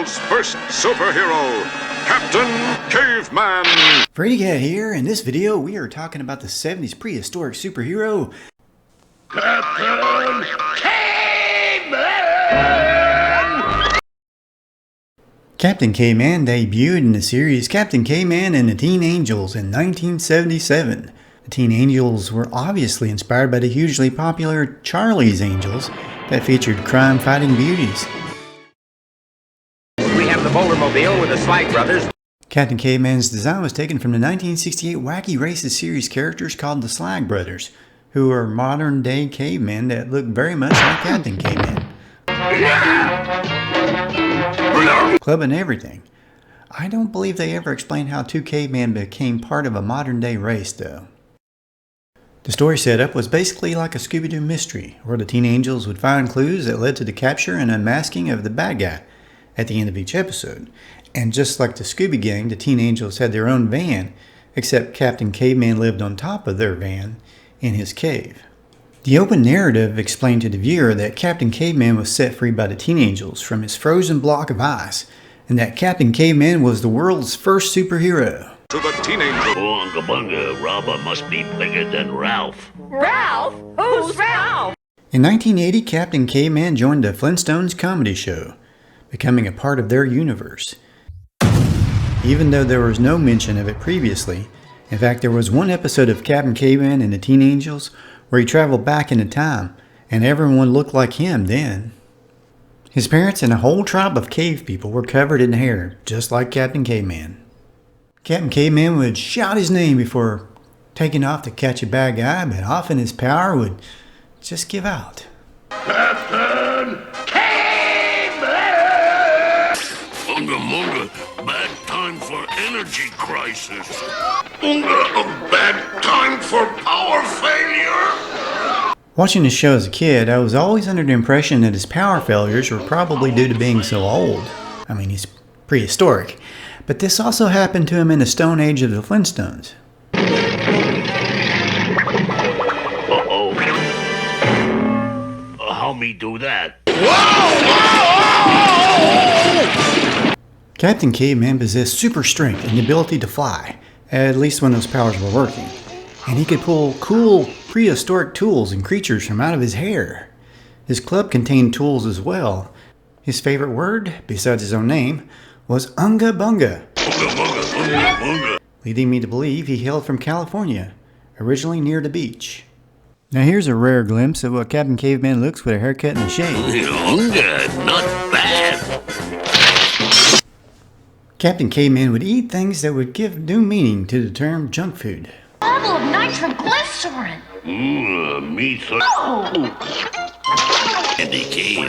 world's first superhero, Captain Caveman. Freddy Cat here. In this video, we are talking about the 70s prehistoric superhero, Captain Caveman! Captain Caveman debuted in the series Captain Caveman and the Teen Angels in 1977. The Teen Angels were obviously inspired by the hugely popular Charlie's Angels that featured crime-fighting beauties. We have the Bouldermobile with the Slag brothers. Captain Caveman's design was taken from the 1968 Wacky Races series characters called the Slag brothers, who are modern-day cavemen that look very much like Captain Caveman. Club and everything. I don't believe they ever explained how two cavemen became part of a modern-day race, though. The story setup was basically like a Scooby Doo mystery, where the Teen Angels would find clues that led to the capture and unmasking of the bad guy at the end of each episode. And just like the Scooby Gang, the Teen Angels had their own van, except Captain Caveman lived on top of their van in his cave. The open narrative explained to the viewer that Captain Caveman was set free by the Teen Angels from his frozen block of ice, and that Captain Caveman was the world's first superhero. To the Teen Angels. Oh, Unga Bunga, Robber must be bigger than Ralph. Ralph? Who's Ralph? In 1980, Captain Caveman joined the Flintstones Comedy Show, becoming a part of their universe. Even though there was no mention of it previously, in fact there was one episode of Captain Caveman and the Teen Angels where he traveled back into time, and everyone looked like him then. His parents and a whole tribe of cave people were covered in hair, just like Captain Caveman. Captain Caveman would shout his name before taking off to catch a bad guy, but often his power would just give out. Captain Caveman! Unga Munga, bad time for energy crisis. Unga, a bad time for power failure. Watching the show as a kid, I was always under the impression that his power failures were probably due to being so old. I mean, he's prehistoric. But this also happened to him in the Stone Age of the Flintstones. Uh-oh. How me do that? Captain Caveman possessed super strength and the ability to fly, at least when those powers were working. And he could pull cool prehistoric tools and creatures from out of his hair. His club contained tools as well. His favorite word, besides his own name, was Unga Bunga, leading me to believe he hailed from California, originally near the beach. Now here's a rare glimpse of what Captain Caveman looks with a haircut and a shave. Unga, not bad. Captain Caveman would eat things that would give new meaning to the term junk food. Bottle of nitroglycerin. Me so. Oh! And he came.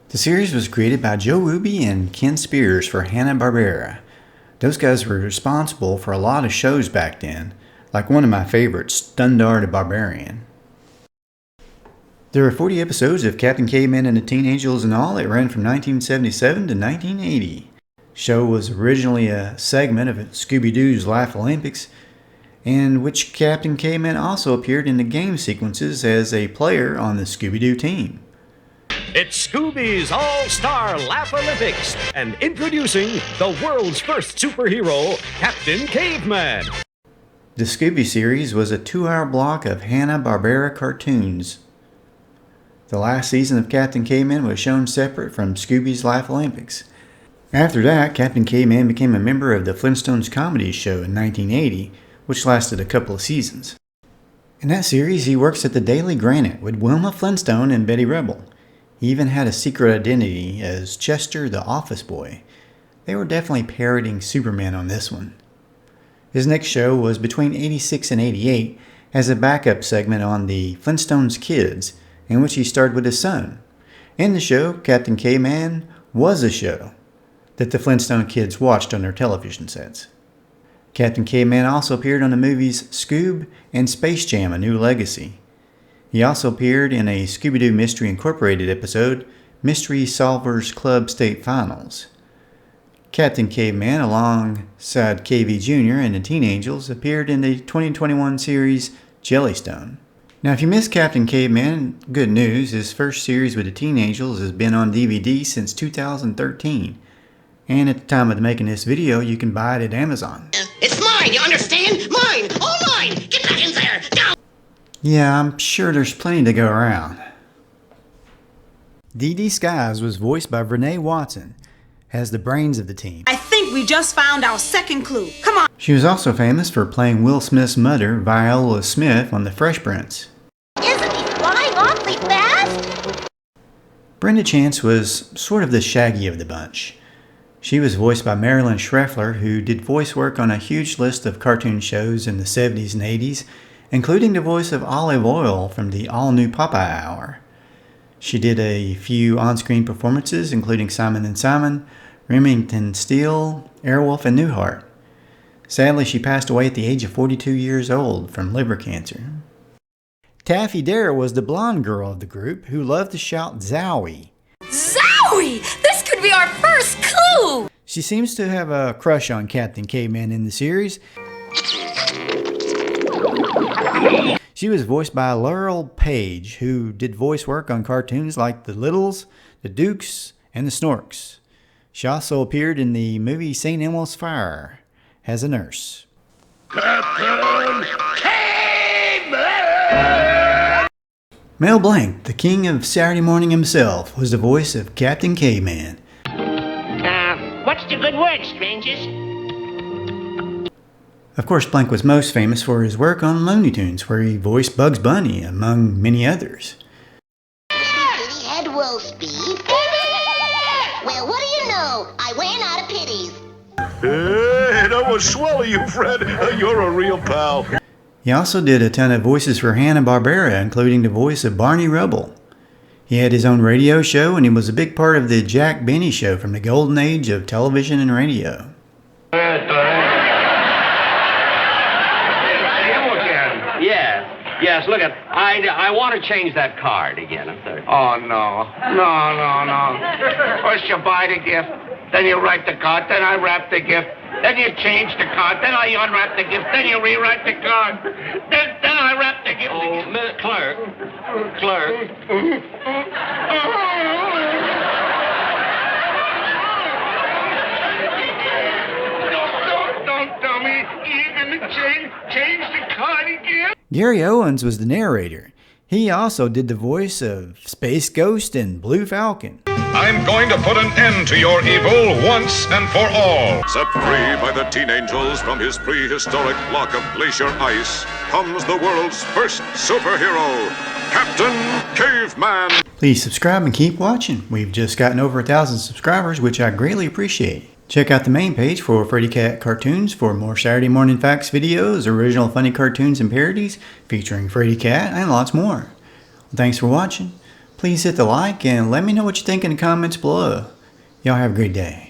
The series was created by Joe Ruby and Ken Spears for Hanna Barbera. Those guys were responsible for a lot of shows back then, like one of my favorites, Stundar the Barbarian. There were 40 episodes of Captain Caveman and the Teen Angels in all. It ran from 1977 to 1980. The show was originally a segment of Scooby Doo's Laff-A-Lympics, in which Captain Caveman also appeared in the game sequences as a player on the Scooby Doo team. It's Scooby's All-Star Laff-A-Lympics, and introducing the world's first superhero, Captain Caveman. The Scooby series was a 2-hour block of Hanna Barbera cartoons. The last season of Captain Caveman was shown separate from Scooby's Laff-A-Lympics. After that, Captain Caveman became a member of the Flintstones Comedy Show in 1980, which lasted a couple of seasons. In that series, he works at the Daily Granite with Wilma Flintstone and Betty Rubble. He even had a secret identity as Chester the Office Boy. They were definitely parodying Superman on this one. His next show was between 86 and 88 as a backup segment on the Flintstones Kids, in which he starred with his son. In the show, Captain Caveman was a show that the Flintstone Kids watched on their television sets. Captain Caveman also appeared on the movies Scoob and Space Jam: A New Legacy. He also appeared in a Scooby Doo Mystery Incorporated episode, Mystery Solvers Club State Finals. Captain Caveman, alongside KV Jr. and the Teen Angels, appeared in the 2021 series Jellystone. Now, if you missed Captain Caveman, good news, his first series with the Teen Angels has been on DVD since 2013. And at the time of making this video, you can buy it at Amazon. It's mine, you understand? Mine! All mine! Get back in there! Now! Yeah, I'm sure there's plenty to go around. Dee Dee Skies was voiced by Vernee Watson, has the brains of the team. I think we just found our second clue. Come on! She was also famous for playing Will Smith's mother, Viola Smith, on The Fresh Prince. Isn't he flying awfully fast? Brenda Chance was sort of the Shaggy of the bunch. She was voiced by Marilyn Schreffler, who did voice work on a huge list of cartoon shows in the 70s and 80s, including the voice of Olive Oyl from the all-new Popeye Hour. She did a few on-screen performances, including Simon & Simon, Remington Steele, Airwolf, and Newhart. Sadly, she passed away at the age of 42 years old from liver cancer. Taffy Dare was the blonde girl of the group who loved to shout Zowie. Zowie! This could be our first clue! She seems to have a crush on Captain Caveman in the series. She was voiced by Laurel Page, who did voice work on cartoons like The Littles, The Dukes, and The Snorks. She also appeared in the movie St. Elmo's Fire as a nurse. Captain Caveman! Mel Blanc, the king of Saturday morning himself, was the voice of Captain Caveman. What's the good word, strangers? Of course, Blanc was most famous for his work on Looney Tunes, where he voiced Bugs Bunny, among many others. Kitty had wool speed. Well, what do you know? I ran out of pitties. Hey, that was swell of you, Fred. You're a real pal. He also did a ton of voices for Hanna Barbera, including the voice of Barney Rubble. He had his own radio show, and he was a big part of the Jack Benny Show from the golden age of television and radio. Yes, look at, I want to change that card again. Oh, no. No. First you buy the gift, then you write the card, then I wrap the gift, then you change the card, then I unwrap the gift, then you rewrite the card, then I wrap the gift again. Clerk. Don't tell me you're going to change the card again. Gary Owens was the narrator. He also did the voice of Space Ghost and Blue Falcon. I'm going to put an end to your evil once and for all. Set free by the Teen Angels from his prehistoric block of glacier ice comes the world's first superhero, Captain Caveman. Please subscribe and keep watching. We've just gotten over 1,000 subscribers, which I greatly appreciate. Check out the main page for Freddy Cat Cartoons for more Saturday Morning Facts videos, original funny cartoons and parodies featuring Freddy Cat, and lots more. Well, thanks for watching. Please hit the like and let me know what you think in the comments below. Y'all have a great day.